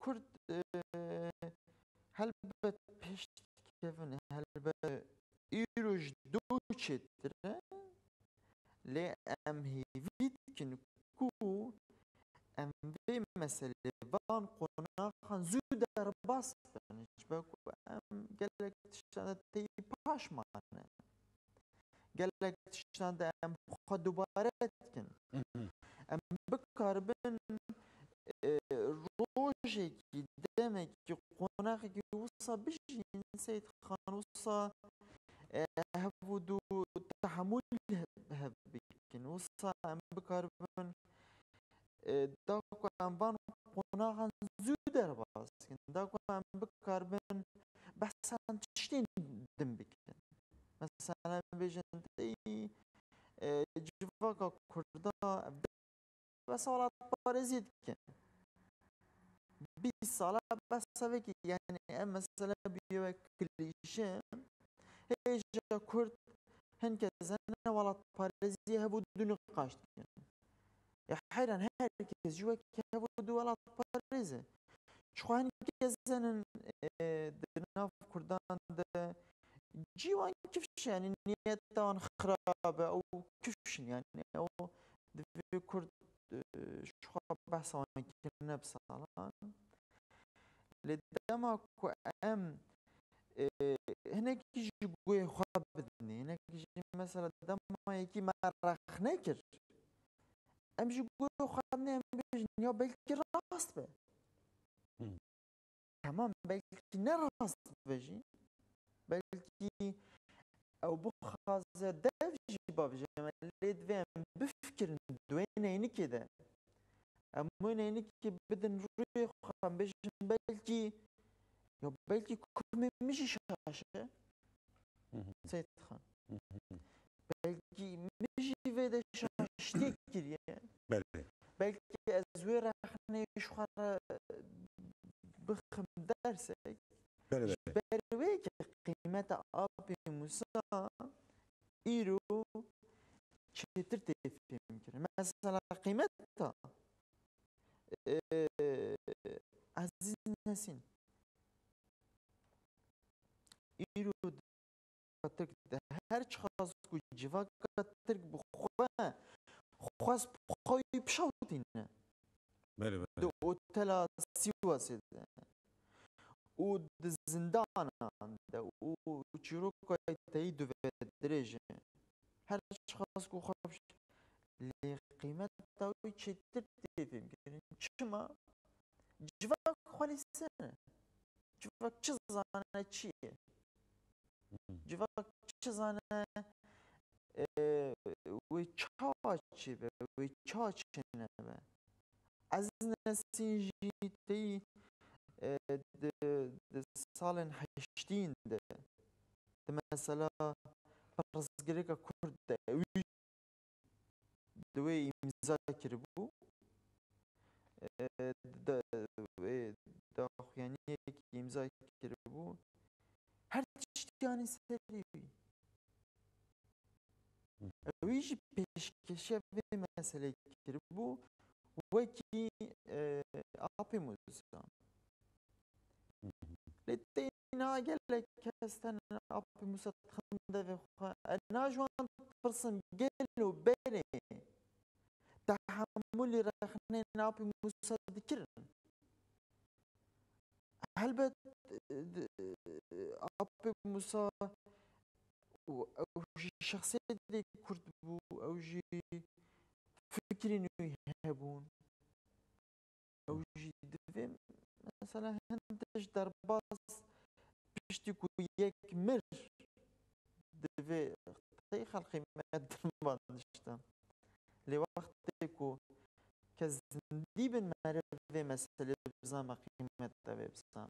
كرد هلبت بيشت كيفن هلبت إيروج دوتشتره لي أم هيفيت كن كو أم في مسألة فان قناخن زود باس بنشبكو أم قالك تشتغل تي باش معنا قالك تشتغل أم خد دوبارات كن أم بكربن روجي كي دمك كي قناخ كي وصا بيجي نسيت خان وصا هبودو تحمل هبكن وصا أم بكربن داكو أم فان قناخن زود باس كن داكو أم بكربن بس أنت تشتين دم بكن مثلا بيجي أنتي جفاكا كردا بس ولا بارزيد كن بيس على بس سبك يعني مثلا بيوك كليشة هيجا كرد هنكذا ولا بارزي هبود نقاش كن حيران هركز جواك هبود ولا بارزة شو هنكذا دناف كردان ده جيوان كيفش يعني نيتان خرابة أو كيفش يعني أو في كرد شو بحث عن كنا بصالان لدما كو أم هناك يجي جوي خابدني هناك يجي مثلا دما يجي ما رخ نكر أم يجي جوي خابدني أم بيجي يا بلكي راست به تمام بلكي نراست بيجي بلكي أو بخاز دافجي بابجي ليد فيم بفكر دوين عيني كده أمون عيني كي بدن روح خام بيجي بلكي يا بلكي كم مشي شاشة سيد خان بلكي مشي في شاشتي كده بلكي أزوير خني شخرا بخم درسك برويك قيمة أبي موسى إيرو شتر تفهم كده مثلا قيمتها عزيز ناسين إيرو كترك هر شخص كوجفا كترك بخوا خواص بخوي بشوتين دو أوتلا سيوا سيد والزندان عنده وشروكه يتعيدوا في الدرجة هر شخص كو خربش اللي قيمته ويتشتت يمكن شما جفاك خالي سنة جفاك تشزانا تشي جفاك تشزانا ويتشاتش ويتشاتش نبا عزنا سيجيتي د سالن حشتين ده مثلا برزقريكا كرد دوي مذاكر بو دا يعني كي مذاكر بو هر تشتياني سريوي ويجي بيش كشف مسألة كربو وكي أبي موسى لتينا قال لك كاستن أبي موسى تخند في أنا جوان برسم قالوا بني تحمل رخنين أبي موسى ذكرن هل بد أبي موسى أو شخصية دي كرد بو أو جي فكري إنه يهابون أو جي دفهم مثلا هندش درباس بيشتكو ياك مر دفي تيخ القيمات دربان نشتا لوقتكو كزنديب المعرفة مسألة بزام قيمة دفي بزام